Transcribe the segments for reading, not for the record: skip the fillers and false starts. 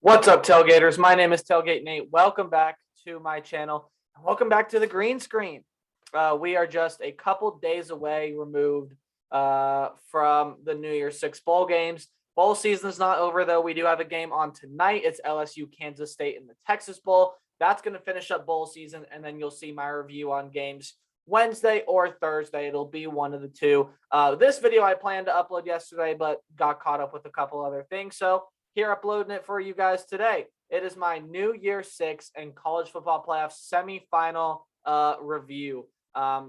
What's up, Tailgaters? My name is Tailgate Nate. Welcome back to my channel. Welcome back to the green screen. We are just a couple days away removed from the NY6 Bowl games. Bowl season is not over, though. We do have a game on tonight. It's LSU, Kansas State in the Texas Bowl. That's going to finish up bowl season, and then you'll see my review on games Wednesday or Thursday. It'll be one of the two. This video I planned to upload yesterday, but got caught up with a couple other things, so here uploading it for you guys today. It is my NY6 and College Football Playoff Semifinal review.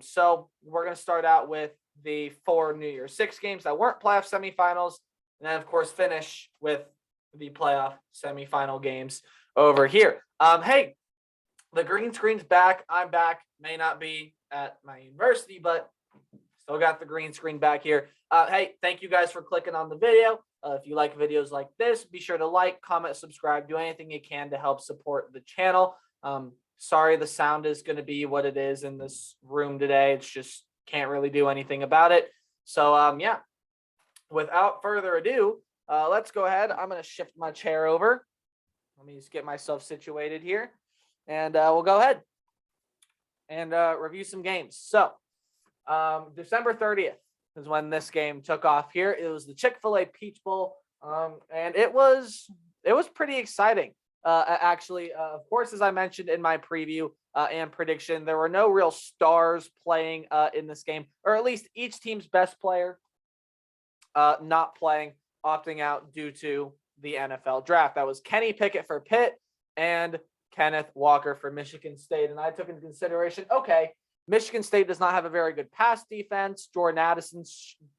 So we're going to start out with the 4 NY6 games that weren't playoff semifinals, and then, of course, finish with the playoff semifinal games over here. Hey, the green screen's back. I'm back. May not be at my university, but still got the green screen back here. Hey, thank you guys for clicking on the video. If you like videos like this, be sure to like, comment, subscribe, do anything you can to help support the channel. Sorry the sound is going to be what it is in this room today. It's just can't really do anything about it. So, yeah, without further ado, let's go ahead. I'm going to shift my chair over. Let me just get myself situated here, and we'll go ahead and review some games. So, December 30th. Is when this game took off here. It was the Chick-Fil-A Peach Bowl, and it was pretty exciting. Actually, of course, as I mentioned in my preview and prediction, there were no real stars playing in this game, or at least each team's best player not playing, opting out due to the NFL draft. That was Kenny Pickett for Pitt and Kenneth Walker for Michigan State, and I took into consideration, okay, Michigan State does not have a very good pass defense. Jordan Addison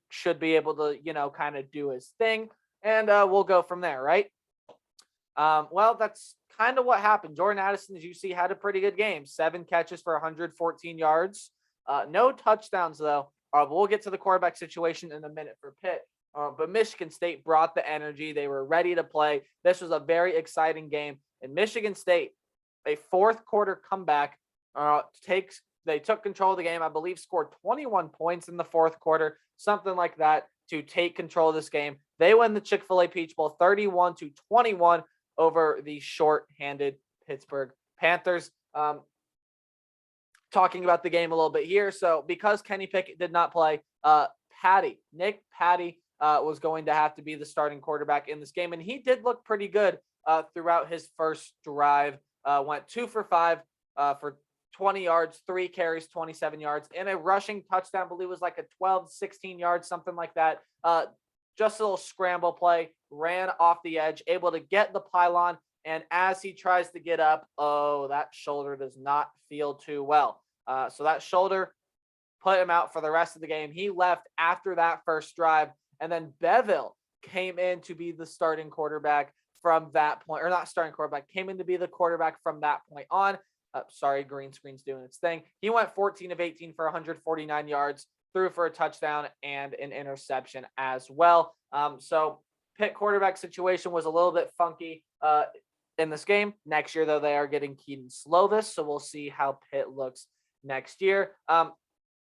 should be able to, kind of do his thing, and we'll go from there, right? Well, that's kind of what happened. Jordan Addison, as you see, had a pretty good game. 7 catches for 114 yards. No touchdowns, though. We'll get to the quarterback situation in a minute for Pitt. But Michigan State brought the energy. They were ready to play. This was a very exciting game. And Michigan State, a fourth quarter comeback, They took control of the game, I believe scored 21 points in the fourth quarter, something like that, to take control of this game. They win the Chick-fil-A Peach Bowl 31-21 over the short-handed Pittsburgh Panthers. Talking about the game a little bit here. So because Kenny Pickett did not play, Nick Patty was going to have to be the starting quarterback in this game. And he did look pretty good throughout his first drive. Went 2 for 5 for 20 yards, 3 carries, 27 yards, and a rushing touchdown. I believe it was like a 12, 16 yards, something like that. Just a little scramble play, ran off the edge, able to get the pylon. And as he tries to get up, that shoulder does not feel too well. So that shoulder put him out for the rest of the game. He left after that first drive. And then Beville came in to be the starting quarterback from that point, or not starting quarterback, came in to be the quarterback from that point on. Sorry, green screen's doing its thing. He went 14 of 18 for 149 yards, threw for a touchdown and an interception as well. So Pitt quarterback situation was a little bit funky in this game. Next year, though, they are getting Keaton Slovis, so we'll see how Pitt looks next year. I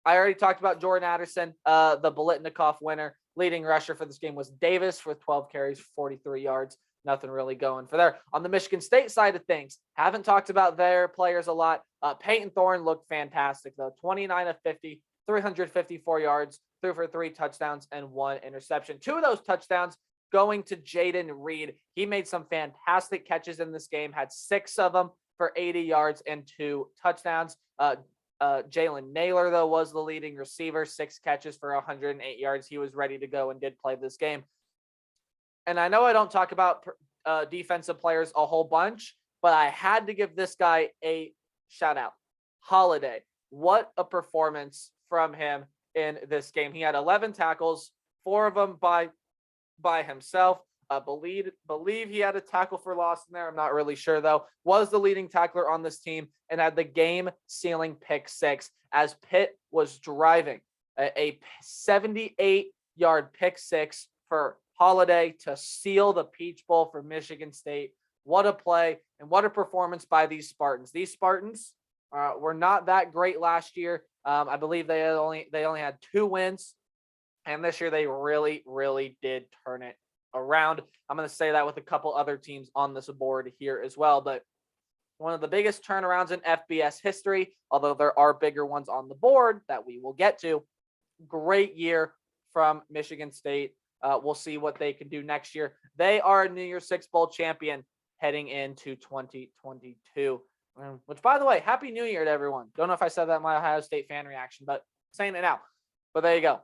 already talked about Jordan Addison, the Biletnikoff winner. Leading rusher for this game was Davis with 12 carries, 43 yards. Nothing really going for there. On the Michigan State side of things, haven't talked about their players a lot. Peyton Thorne looked fantastic, though. 29 of 50, 354 yards, threw for 3 touchdowns and 1 interception. 2 of those touchdowns going to Jaden Reed. He made some fantastic catches in this game, had 6 of them for 80 yards and 2 touchdowns. Jalen Naylor, though, was the leading receiver, 6 catches for 108 yards. He was ready to go and did play this game. And I know I don't talk about defensive players a whole bunch, but I had to give this guy a shout out. Holiday. What a performance from him in this game. He had 11 tackles, 4 of them by himself. I believe he had a tackle for loss in there. I'm not really sure, though. Was the leading tackler on this team and had the game-sealing pick 6 as Pitt was driving. A 78-yard pick 6 for Holiday to seal the Peach Bowl for Michigan State. What a play and what a performance by these Spartans. These Spartans were not that great last year. I believe they only had 2 wins, and this year they really, really did turn it around. I'm going to say that with a couple other teams on this board here as well. But one of the biggest turnarounds in FBS history, although there are bigger ones on the board that we will get to. Great year from Michigan State. We'll see what they can do next year. They are a NY6 Bowl champion heading into 2022. Which, by the way, Happy New Year to everyone. Don't know if I said that in my Ohio State fan reaction, but saying it now. But there you go.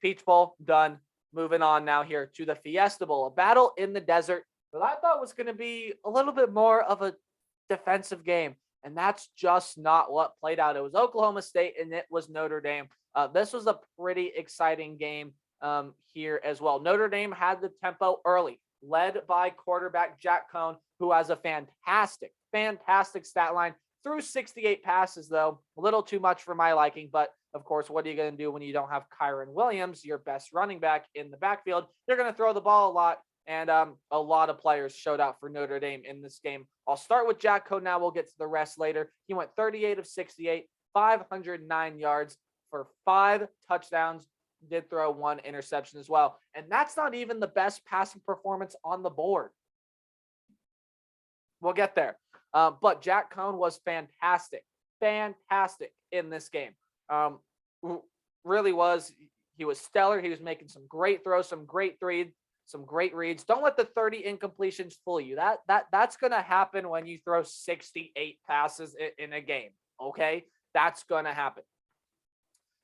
Peach Bowl, done. Moving on now here to the Fiesta Bowl, a battle in the desert that I thought was going to be a little bit more of a defensive game. And that's just not what played out. It was Oklahoma State and it was Notre Dame. This was a pretty exciting game here as well. Notre Dame had the tempo early, led by quarterback Jack Cohn, who has a fantastic stat line. Threw 68 passes, though, a little too much for my liking. But, of course, what are you going to do when you don't have Kyron Williams, your best running back in the backfield? You're going to throw the ball a lot. And a lot of players showed out for Notre Dame in this game. I'll start with Jack Cohn now. We'll get to the rest later. He went 38 of 68, 509 yards for 5 touchdowns. Did throw 1 interception as well. And that's not even the best passing performance on the board. We'll get there. But Jack Cohn was fantastic in this game. Really was. He was stellar. He was making some great throws, some great reads. Don't let the 30 incompletions fool you. That's going to happen when you throw 68 passes in a game. Okay, that's going to happen.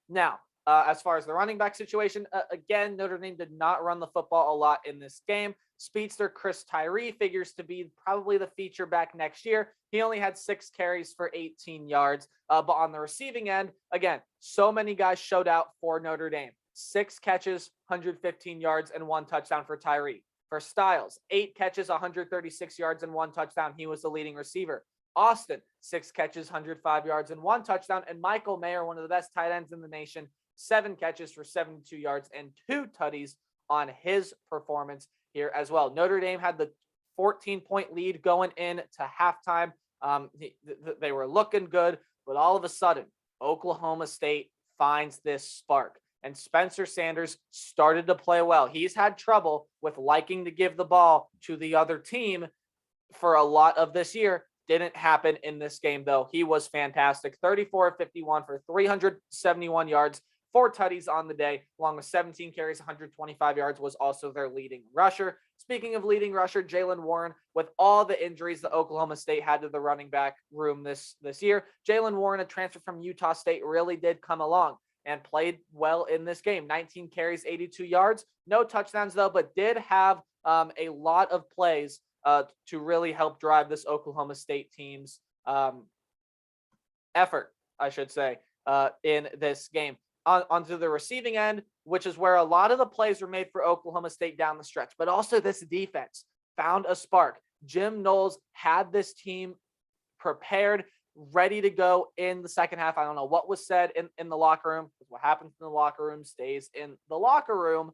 Now, as far as the running back situation, again, Notre Dame did not run the football a lot in this game. Speedster Chris Tyree figures to be probably the feature back next year. He only had 6 carries for 18 yards. But on the receiving end, again, so many guys showed out for Notre Dame. 6 catches, 115 yards, and 1 touchdown for Tyree. For Styles, 8 catches, 136 yards, and 1 touchdown. He was the leading receiver. Austin, 6 catches, 105 yards, and 1 touchdown. And Michael Mayer, one of the best tight ends in the nation, 7 catches for 72 yards and 2 tutties on his performance here as well. Notre Dame had the 14-point lead going into halftime. They were looking good, but all of a sudden, Oklahoma State finds this spark. And Spencer Sanders started to play well. He's had trouble with liking to give the ball to the other team for a lot of this year. Didn't happen in this game, though. He was fantastic. 34 of 51 for 371 yards, 4 tutties on the day, along with 17 carries, 125 yards, was also their leading rusher. Speaking of leading rusher, Jalen Warren, with all the injuries that Oklahoma State had to the running back room this year, Jalen Warren, a transfer from Utah State, really did come along and played well in this game. 19 carries, 82 yards. No touchdowns, though, but did have a lot of plays to really help drive this Oklahoma State team's effort, I should say, in this game. Onto the receiving end, which is where a lot of the plays were made for Oklahoma State down the stretch. But also this defense found a spark. Jim Knowles had this team prepared, ready to go in the second half. I don't know what was said in the locker room, because what happens in the locker room stays in the locker room.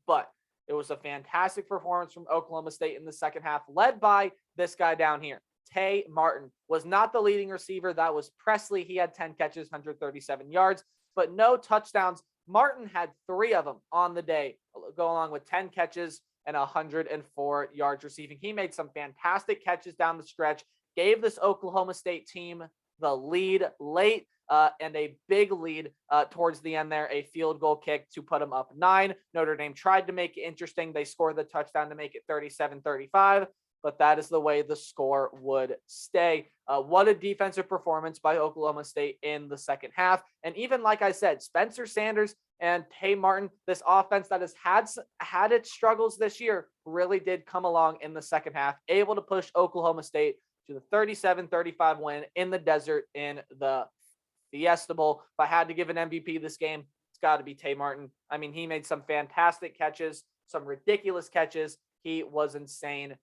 But it was a fantastic performance from Oklahoma State in the second half, led by this guy down here. Tay Martin was not the leading receiver. That was Presley. He had 10 catches, 137 yards, but no touchdowns. Martin had 3 of them on the day, go along with 10 catches and 104 yards receiving. He made some fantastic catches down the stretch, gave this Oklahoma State team the lead late, and a big lead towards the end there, a field goal kick to put them up 9. Notre Dame tried to make it interesting. They scored the touchdown to make it 37-35, but that is the way the score would stay. What a defensive performance by Oklahoma State in the second half. And even like I said, Spencer Sanders and Tay Martin, this offense that has had its struggles this year, really did come along in the second half, able to push Oklahoma State to the 37-35 win in the desert in the Fiesta Bowl. If I had to give an MVP this game, it's got to be Tay Martin. I mean, he made some fantastic catches, some ridiculous catches. He was insane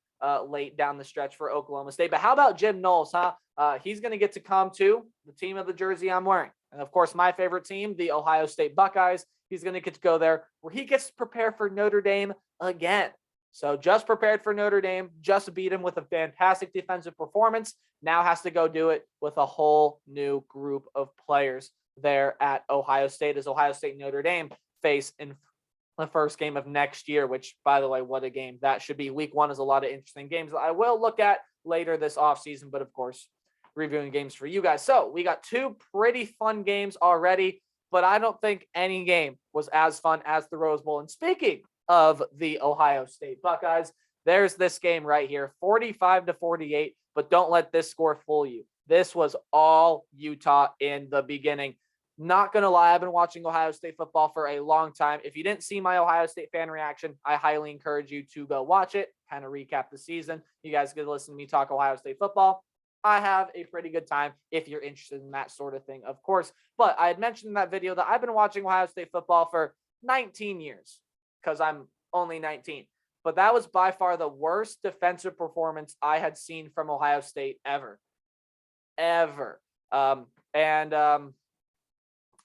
late down the stretch for Oklahoma State. But how about Jim Knowles, huh? He's going to get to come to the team of the jersey I'm wearing. And, of course, my favorite team, the Ohio State Buckeyes. He's going to get to go there where he gets to prepare for Notre Dame again. So just prepared for Notre Dame, just beat him with a fantastic defensive performance. Now has to go do it with a whole new group of players there at Ohio State, as Ohio State and Notre Dame face in the first game of next year, which, by the way, what a game that should be. Week 1 is a lot of interesting games that I will look at later this offseason, but of course, reviewing games for you guys. So we got 2 pretty fun games already, but I don't think any game was as fun as the Rose Bowl. And speaking of the Ohio State Buckeyes, there's this game right here, 45-48, but don't let this score fool you. This was all Utah in the beginning. Not going to lie, I've been watching Ohio State football for a long time. If you didn't see my Ohio State fan reaction, I highly encourage you to go watch it, kind of recap the season. You guys get to listen to me talk Ohio State football. I have a pretty good time if you're interested in that sort of thing, of course. But I had mentioned in that video that I've been watching Ohio State football for 19 years because I'm only 19. But that was by far the worst defensive performance I had seen from Ohio State ever.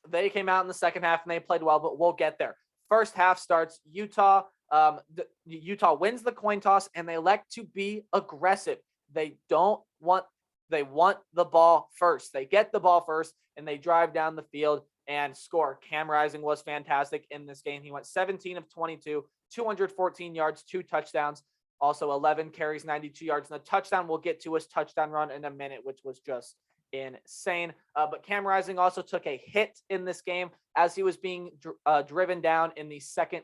They came out in the second half and they played well, but we'll get there. First half starts, Utah wins the coin toss and they elect to be aggressive. They want the ball first. They get the ball first and they drive down the field and score. Cam Rising was fantastic in this game. He went 17 of 22, 214 yards, 2 touchdowns, also 11 carries, 92 yards. And the touchdown we'll get to his touchdown run in a minute, which was just insane. But Cam Rising also took a hit in this game as he was being driven down in the second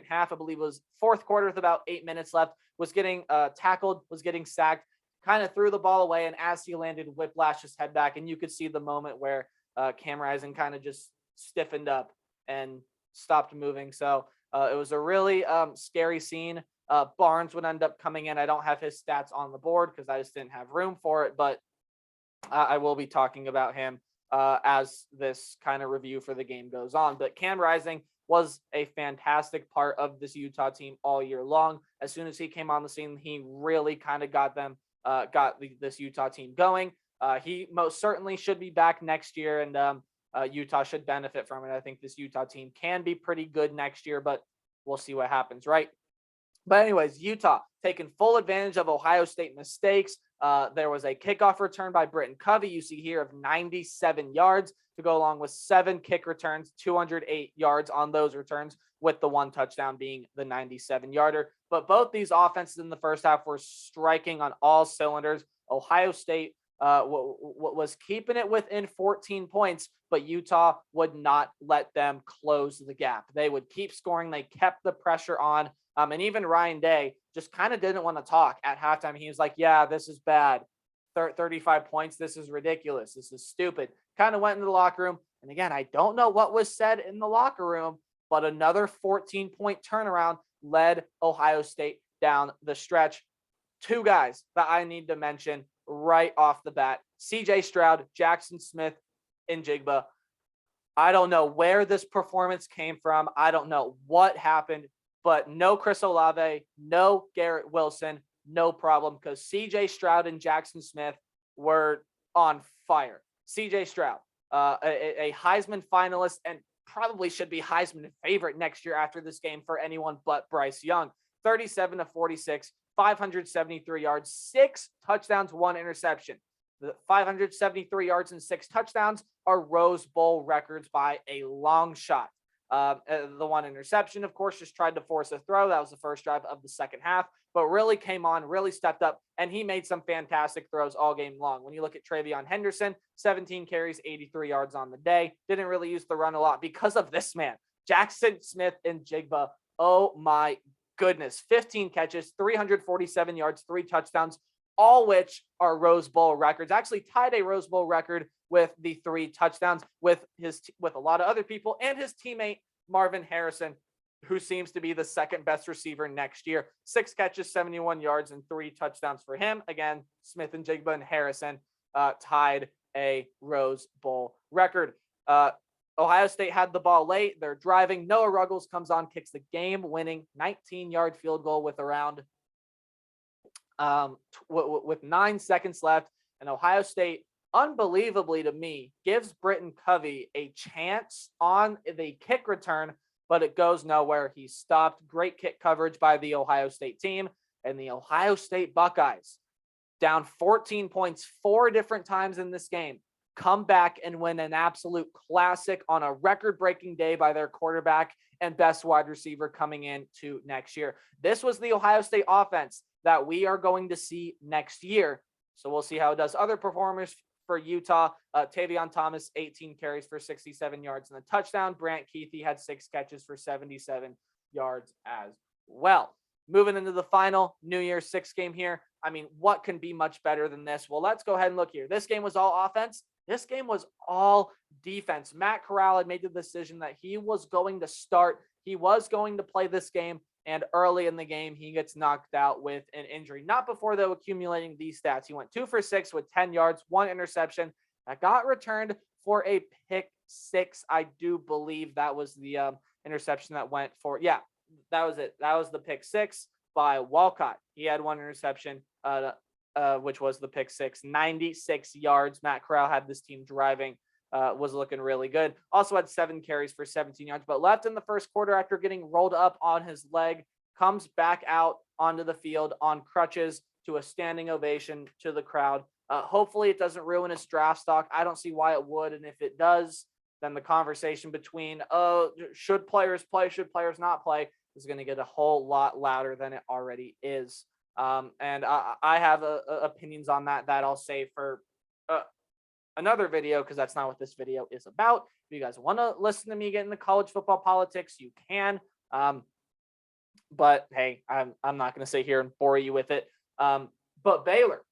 half. I believe it was fourth quarter with about 8 minutes left, was getting tackled, was getting sacked, kind of threw the ball away. And as he landed, whiplashed his head back. And you could see the moment where Cam Rising kind of just stiffened up and stopped moving. So it was a really scary scene. Barnes would end up coming in. I don't have his stats on the board because I just didn't have room for it, but I will be talking about him as this kind of review for the game goes on. But Cam Rising was a fantastic part of this Utah team all year long. As soon as he came on the scene, he really kind of got this Utah team going. He most certainly should be back next year, and Utah should benefit from it. I think this Utah team can be pretty good next year, but we'll see what happens, right? But anyways, Utah taking full advantage of Ohio State mistakes. There was a kickoff return by Britton Covey, you see here, of 97 yards to go along with 7 kick returns, 208 yards on those returns, with the 1 touchdown being the 97-yarder. But both these offenses in the first half were striking on all cylinders. Ohio State was keeping it within 14 points, but Utah would not let them close the gap. They would keep scoring. They kept the pressure on. And even Ryan Day just kind of didn't want to talk at halftime. He was like, yeah, this is bad. 35 points. This is ridiculous. This is stupid. Kind of went into the locker room. And again, I don't know what was said in the locker room, but another 14-point turnaround led Ohio State down the stretch. 2 guys that I need to mention right off the bat: CJ Stroud, Jackson Smith, and Jigba. I don't know where this performance came from. I don't know what happened, but no Chris Olave, no Garrett Wilson, no problem, because CJ Stroud and Jackson Smith were on fire. CJ Stroud, a Heisman finalist and probably should be Heisman favorite next year after this game for anyone but Bryce Young. 37-46, 573 yards, 6 touchdowns, 1 interception. The 573 yards and 6 touchdowns are Rose Bowl records by a long shot. The 1 interception, of course, just tried to force a throw. That was the first drive of the second half, but really came on, really stepped up, and he made some fantastic throws all game long. When you look at Travion Henderson, 17 carries, 83 yards on the day. Didn't really use the run a lot because of this man, Jackson Smith and Jigba. Oh my goodness. 15 catches, 347 yards, 3 touchdowns, all which are Rose Bowl records. Actually tied a Rose Bowl record with the 3 touchdowns with a lot of other people, and his teammate Marvin Harrison, who seems to be the second best receiver next year. 6 catches, 71 yards, and 3 touchdowns for him. Again, Smith and Jigba and Harrison tied a Rose Bowl record. Ohio State had the ball late. They're driving. Noah Ruggles comes on, kicks the game-winning 19-yard field goal with around with 9 seconds left, and Ohio State, unbelievably to me, gives Britton Covey a chance on the kick return, but it goes nowhere. He's stopped. Great kick coverage by the Ohio State team, and the Ohio State Buckeyes, down 14 points 4 different times in this game, come back and win an absolute classic on a record-breaking day by their quarterback and best wide receiver coming into next year. This was the Ohio State offense that we are going to see next year. So we'll see how it does. Other performers for Utah, Tavion Thomas, 18 carries for 67 yards and a touchdown. Brant Keithy had 6 catches for 77 yards as well. Moving into the final New Year's 6 game here. I mean, what can be much better than this? Well, let's go ahead and look here. This game was all offense. This game was all defense. Matt Corral had made the decision that he was going to start. He was going to play this game. And early in the game, he gets knocked out with an injury. Not before, though, accumulating these stats. He went 2 for 6 with 10 yards, 1 interception that got returned for a pick 6. I do believe that was the interception that went for, yeah, that was it. That was the pick 6 by Walcott. He had 1 interception, which was the pick 6, 96 yards. Matt Corral had this team driving, was looking really good. Also had 7 carries for 17 yards, but left in the first quarter after getting rolled up on his leg, comes back out onto the field on crutches to a standing ovation to the crowd. Hopefully it doesn't ruin his draft stock. I don't see why it would. And if it does, then the conversation between, should players play, should players not play, is going to get a whole lot louder than it already is. And I have opinions on that I'll save for another video, because that's not what this video is about. If you guys want to listen to me get into college football politics, you can. But hey, I'm not going to sit here and bore you with it. But Baylor,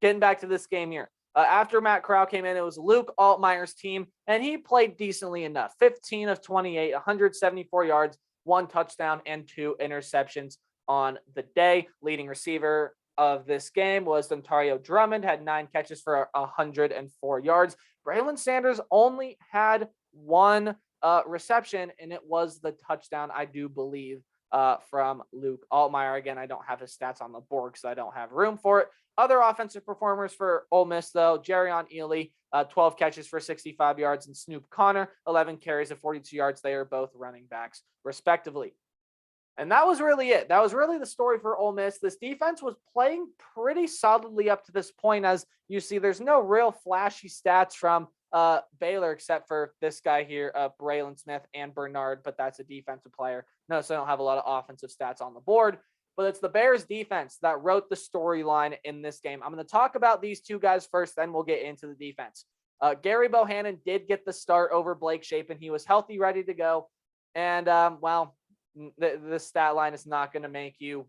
getting back to this game here. After Matt Corral came in, it was Luke Altmaier's team, and he played decently enough. 15 of 28, 174 yards, 1 touchdown, and 2 interceptions on the day. Leading receiver of this game was Dontario Drummond, had 9 catches for 104 yards. Braylon Sanders only had 1 reception, and it was the touchdown, I do believe, from Luke Altmaier. Again, I don't have his stats on the board because I don't have room for it. Other offensive performers for Ole Miss, though, Jerrion Ealy, 12 catches for 65 yards, and Snoop Connor, 11 carries of 42 yards. They are both running backs, respectively. And that was really it. That was really the story for Ole Miss. This defense was playing pretty solidly up to this point. As you see, there's no real flashy stats from Baylor except for this guy here, Braylon Smith and Bernard, but that's a defensive player. No, so I don't have a lot of offensive stats on the board. But it's the Bears defense that wrote the storyline in this game. I'm going to talk about these 2 guys first, then we'll get into the defense. Gary Bohannon did get the start over Blake Shapen. He was healthy, ready to go. And, the stat line is not going to make you,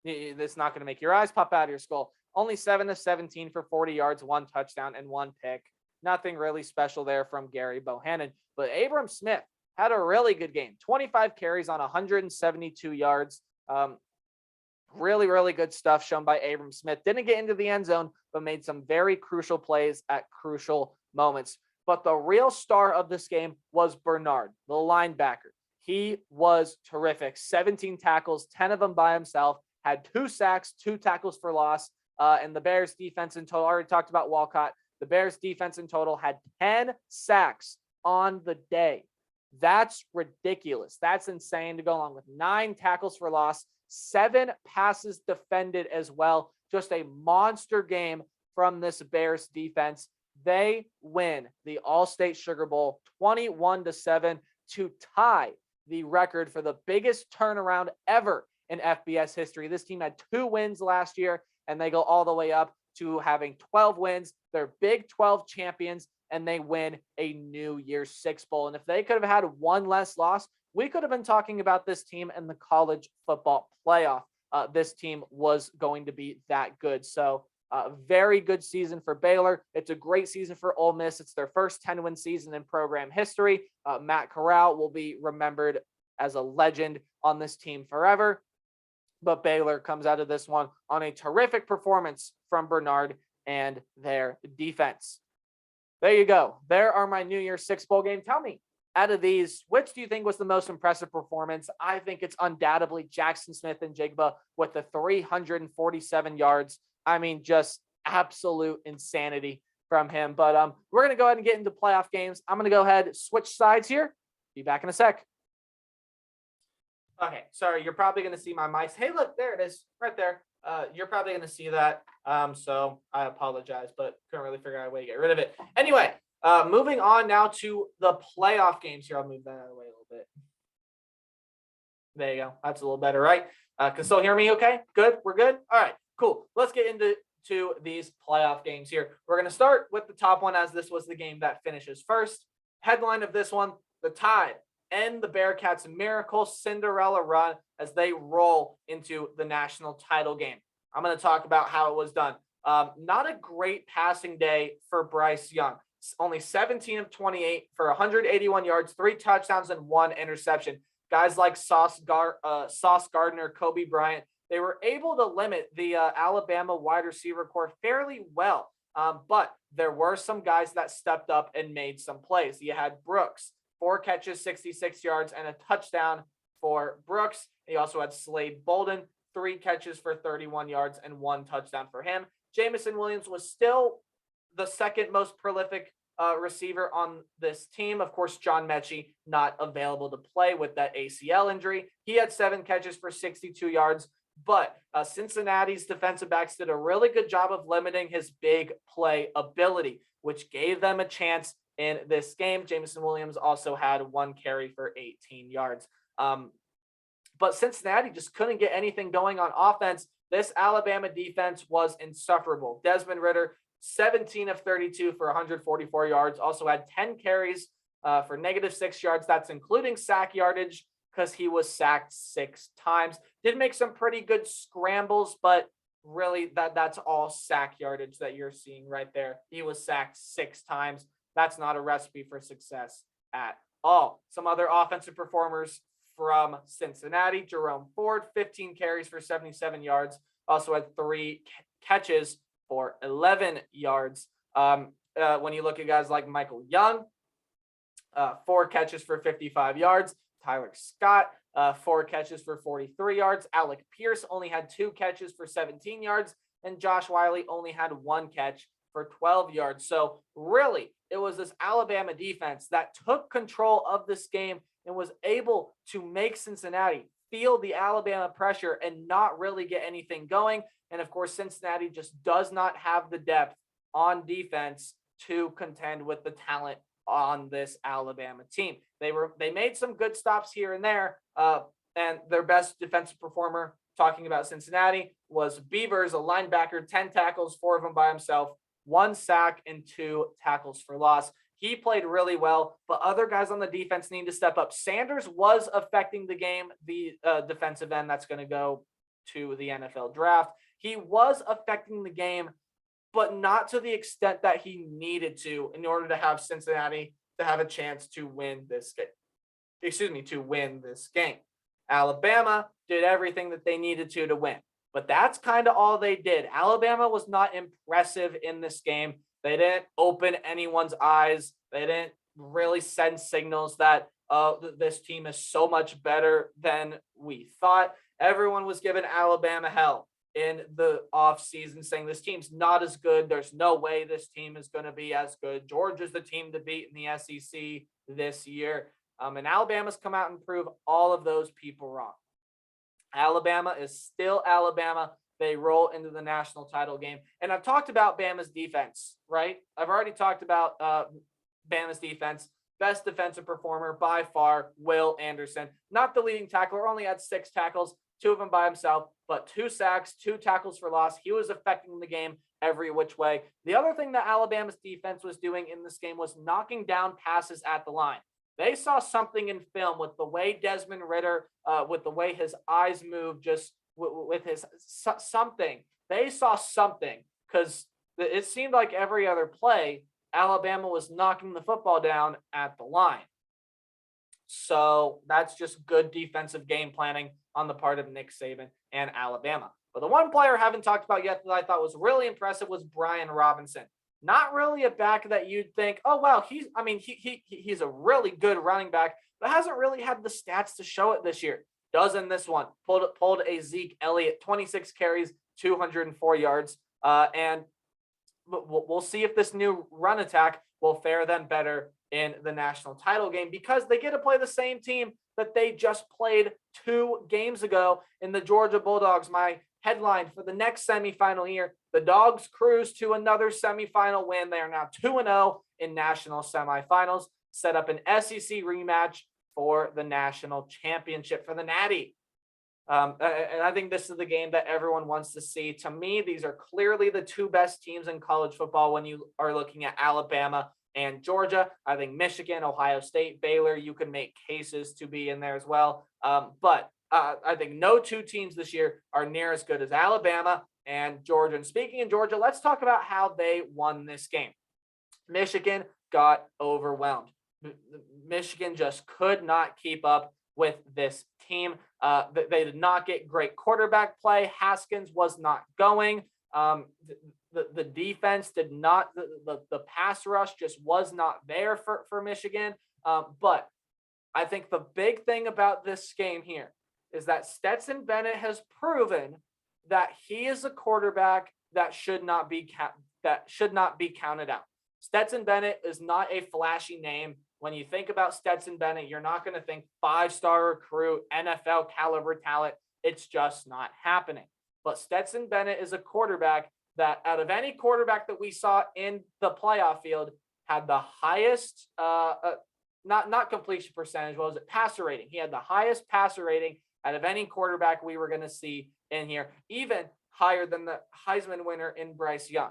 it's not going to make your eyes pop out of your skull. Only 7 of 17 for 40 yards, 1 touchdown, and 1 pick. Nothing really special there from Gary Bohannon. But Abram Smith had a really good game. 25 carries on 172 yards. Really, really good stuff shown by Abram Smith. Didn't get into the end zone, but made some very crucial plays at crucial moments. But the real star of this game was Bernard, the linebacker. He was terrific. 17 tackles, 10 of them by himself, had 2 sacks, 2 tackles for loss. And the Bears defense in total, I already talked about Walcott. The Bears defense in total had 10 sacks on the day. That's ridiculous. That's insane to go along with 9 tackles for loss, 7 passes defended as well. Just a monster game from this Bears defense. They win the All-State Sugar Bowl 21-7 to tie the record for the biggest turnaround ever in FBS history. This team had 2 wins last year, and they go all the way up to having 12 wins. They're Big 12 champions, and they win a New Year's 6 Bowl. And if they could have had 1 less loss, we could have been talking about this team in the college football playoff. This team was going to be that good. So very good season for Baylor. It's a great season for Ole Miss. It's their first 10-win season in program history. Matt Corral will be remembered as a legend on this team forever. But Baylor comes out of this one on a terrific performance from Bernard and their defense. There you go. There are my New Year's 6 Bowl game. Tell me, out of these, which do you think was the most impressive performance? I think it's undoubtedly Jackson Smith and Jigba with the 347 yards. I mean, just absolute insanity from him. But we're going to go ahead and get into playoff games. I'm going to go ahead, switch sides here. Be back in a sec. Okay, sorry, you're probably going to see my mice. Hey, look, there it is, right there. You're probably going to see that. So I apologize, but couldn't really figure out a way to get rid of it. Anyway, moving on now to the playoff games here. I'll move that out of the way a little bit. There you go. That's a little better, right? Can still hear me okay? Good? We're good? All right, cool. Let's get into these playoff games here. We're going to start with the top one, as this was the game that finishes first. Headline of this one, the Tide end the Bearcats' miracle Cinderella run as they roll into the national title game. I'm going to talk about how it was done. Not a great passing day for Bryce Young. Only 17 of 28 for 181 yards, 3 touchdowns, and 1 interception. Guys like Sauce Gardner, Kobe Bryant, they were able to limit the Alabama wide receiver core fairly well. But there were some guys that stepped up and made some plays. You had Brooks, 4 catches, 66 yards, and a touchdown for Brooks. He also had Slade Bolden, 3 catches for 31 yards and 1 touchdown for him. Jameson Williams was still the second most prolific receiver on this team. Of course, John Mechie not available to play with that ACL injury. He had 7 catches for 62 yards. But Cincinnati's defensive backs did a really good job of limiting his big play ability, which gave them a chance in this game. Jameson Williams also had 1 carry for 18 yards. But Cincinnati just couldn't get anything going on offense. This Alabama defense was insufferable. Desmond Ridder, 17 of 32 for 144 yards, also had 10 carries for -6 yards. That's including sack yardage, because he was sacked 6 times. Did make some pretty good scrambles, but really that's all sack yardage that you're seeing right there. He was sacked 6 times. That's not a recipe for success at all. Some other offensive performers from Cincinnati: Jerome Ford, 15 carries for 77 yards, also had 3 catches for 11 yards. When you look at guys like Michael Young, 4 catches for 55 yards. Tyler Scott, 4 catches for 43 yards. Alec Pierce only had 2 catches for 17 yards. And Josh Wiley only had 1 catch for 12 yards. So really, it was this Alabama defense that took control of this game and was able to make Cincinnati feel the Alabama pressure and not really get anything going. And of course, Cincinnati just does not have the depth on defense to contend with the talent on this Alabama team. They made some good stops here and there, and their best defensive performer, talking about Cincinnati, was Beavers, a linebacker, 10 tackles, 4 of them by himself, 1 sack, and 2 tackles for loss. He played really well, but other guys on the defense need to step up. Sanders was affecting the game, the defensive end that's going to go to the NFL draft. He was affecting the game, but not to the extent that he needed to in order to have Cincinnati to have a chance to win this game. To win this game. Alabama did everything that they needed to win, but that's kind of all they did. Alabama was not impressive in this game. They didn't open anyone's eyes. They didn't really send signals that this team is so much better than we thought. Everyone was giving Alabama hell in the offseason, saying this team's not as good. There's no way this team is going to be as good. Georgia's the team to beat in the SEC this year. And Alabama's come out and prove all of those people wrong. Alabama is still Alabama. They roll into the national title game. And I've talked about Bama's defense, right? I've already talked about Bama's defense. Best defensive performer by far, Will Anderson. Not the leading tackler, only had 6 tackles, 2 of them by himself, but 2 sacks, 2 tackles for loss. He was affecting the game every which way. The other thing that Alabama's defense was doing in this game was knocking down passes at the line. They saw something in film with the way Desmond Ridder, with the way his eyes moved, just with his something. They saw something, because it seemed like every other play, Alabama was knocking the football down at the line. So that's just good defensive game planning on the part of Nick Saban and Alabama. But the one player I haven't talked about yet that I thought was really impressive was Brian Robinson. Not really a back that you'd think, oh, wow, he's a really good running back, but hasn't really had the stats to show it this year. Does in this one. Pulled a Zeke Elliott, 26 carries, 204 yards. And we'll see if this new run attack will fare them better in the national title game because they get to play the same team that they just played 2 games ago in the Georgia Bulldogs. My headline for the next semifinal here: the Dogs cruise to another semifinal win. They are now 2-0 in national semifinals, set up an SEC rematch for the national championship for the Natty. And I think this is the game that everyone wants to see. To me, these are clearly the 2 best teams in college football when you are looking at Alabama and Georgia. I think Michigan, Ohio State, Baylor, you can make cases to be in there as well. But I think no 2 teams this year are near as good as Alabama and Georgia. And speaking of Georgia, let's talk about how they won this game. Michigan got overwhelmed. Michigan just could not keep up with this team. They did not get great quarterback play. Haskins was not going. The defense did not, the pass rush just was not there for Michigan. But I think the big thing about this game here is that Stetson Bennett has proven that he is a quarterback that should not be counted out. Stetson Bennett is not a flashy name. When you think about Stetson Bennett, you're not going to think 5-star recruit, NFL caliber talent. It's just not happening. But Stetson Bennett is a quarterback that, out of any quarterback that we saw in the playoff field, had the highest, not completion percentage, what was it? Passer rating. He had the highest passer rating out of any quarterback we were going to see in here, even higher than the Heisman winner in Bryce Young.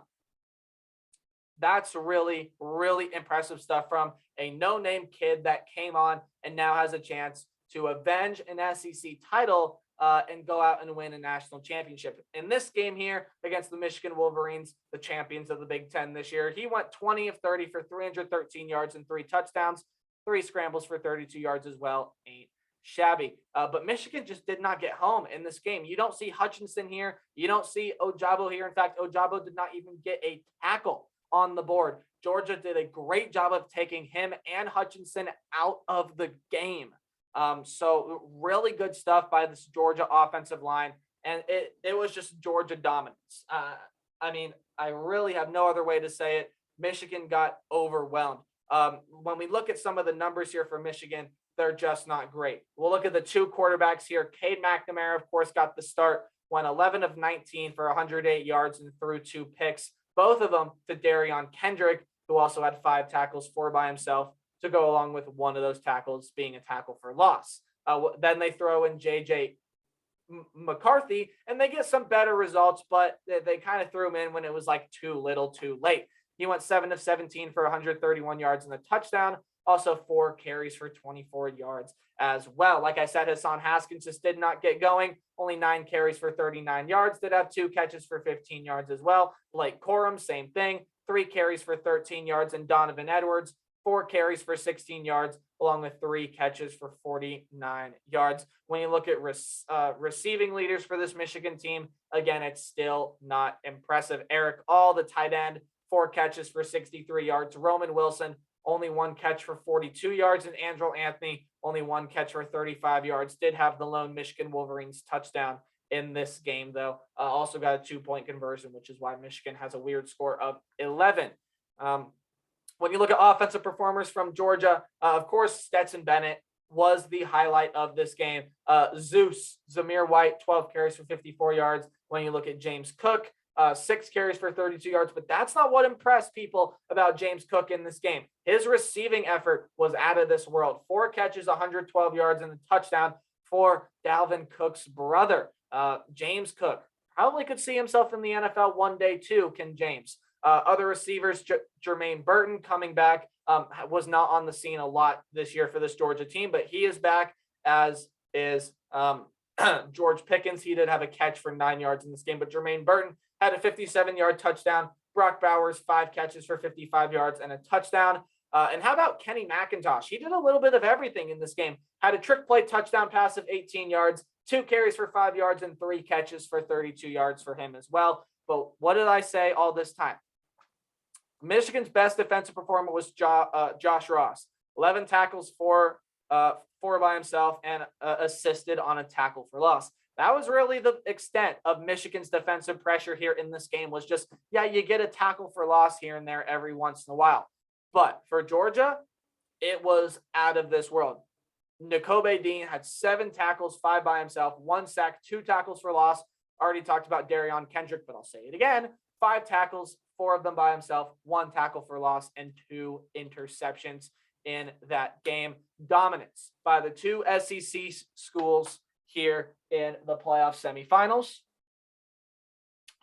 That's really, really impressive stuff from a no-name kid that came on and now has a chance to avenge an SEC title and go out and win a national championship. In this game here against the Michigan Wolverines, the champions of the Big Ten this year, he went 20 of 30 for 313 yards and 3 touchdowns, 3 scrambles for 32 yards as well. Ain't shabby. But Michigan just did not get home in this game. You don't see Hutchinson here. You don't see Ojabo here. In fact, Ojabo did not even get a tackle on the board. Georgia did a great job of taking him and Hutchinson out of the game. So really good stuff by this Georgia offensive line. And it was just Georgia dominance. I mean, I really have no other way to say it. Michigan got overwhelmed. When we look at some of the numbers here for Michigan, they're just not great. We'll look at the 2 quarterbacks here. Cade McNamara, of course, got the start, went 11 of 19 for 108 yards and threw 2 picks. Both of them to Darion Kendrick, who also had 5 tackles, 4 by himself, to go along with one of those tackles being a tackle for loss. Then they throw in J.J. McCarthy, and they get some better results, but they kind of threw him in when it was like too little, too late. He went 7 of 17 for 131 yards and a touchdown, also 4 carries for 24 yards as well. Like I said, Hassan Haskins just did not get going. Only 9 carries for 39 yards. Did have 2 catches for 15 yards as well. Blake Corum, same thing. 3 carries for 13 yards. And Donovan Edwards, 4 carries for 16 yards, along with 3 catches for 49 yards. When you look at receiving leaders for this Michigan team, again, it's still not impressive. Eric All, the tight end, 4 catches for 63 yards. Roman Wilson, only 1 catch for 42 yards, and Andrew Anthony, only 1 catch for 35 yards. Did have the lone Michigan Wolverines touchdown in this game, though. Also got a 2-point conversion, which is why Michigan has a weird score of 11. When you look at offensive performers from Georgia, of course, Stetson Bennett was the highlight of this game. Zamir White, 12 carries for 54 yards. When you look at James Cook, 6 carries for 32 yards, but that's not what impressed people about James Cook in this game. His receiving effort was out of this world. 4 catches, 112 yards, and a touchdown for Dalvin Cook's brother. James Cook probably could see himself in the NFL one day too, can James. Other receivers, Jermaine Burton coming back, was not on the scene a lot this year for this Georgia team, but he is back, as is George Pickens. He did have a catch for 9 yards in this game, but Jermaine Burton had a 57-yard touchdown. Brock Bowers, 5 catches for 55 yards and a touchdown. And how about Kenny McIntosh? He did a little bit of everything in this game. Had a trick play touchdown pass of 18 yards, 2 carries for 5 yards, and 3 catches for 32 yards for him as well. But what did I say all this time? Michigan's best defensive performer was Josh Ross. 11 tackles, 4 by himself, and assisted on a tackle for loss. That was really the extent of Michigan's defensive pressure here in this game, was just, yeah, you get a tackle for loss here and there every once in a while. But for Georgia, it was out of this world. N'Kobe Dean had 7 tackles, 5 by himself, 1 sack, 2 tackles for loss. Already talked about Darion Kendrick, but I'll say it again. 5 tackles, 4 of them by himself, 1 tackle for loss, and 2 interceptions in that game. Dominance by the 2 SEC schools here in the playoff semifinals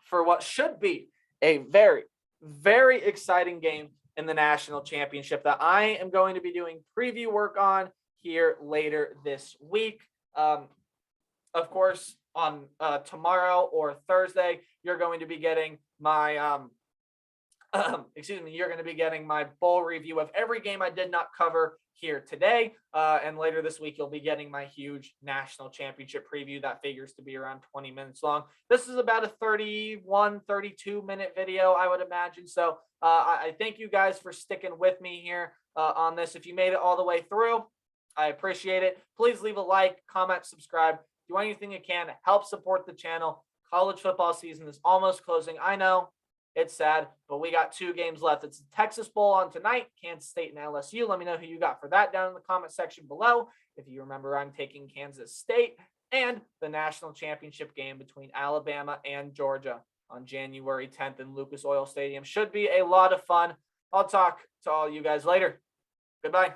for what should be a very, very exciting game in the national championship that I am going to be doing preview work on here later this week. Of course, on tomorrow or Thursday, you're going to be getting my you're going to be getting my bowl review of every game I did not cover here today. And later this week, you'll be getting my huge national championship preview that figures to be around 20 minutes long. This is about a 32-minute video, I would imagine. So I thank you guys for sticking with me here on this. If you made it all the way through, I appreciate it. Please leave a like, comment, subscribe. Do anything you can to help support the channel. College football season is almost closing. I know it's sad, but we got 2 games left. It's the Texas Bowl on tonight, Kansas State and LSU. Let me know who you got for that down in the comment section below. If you remember, I'm taking Kansas State, and the national championship game between Alabama and Georgia on January 10th in Lucas Oil Stadium. Should be a lot of fun. I'll talk to all you guys later. Goodbye.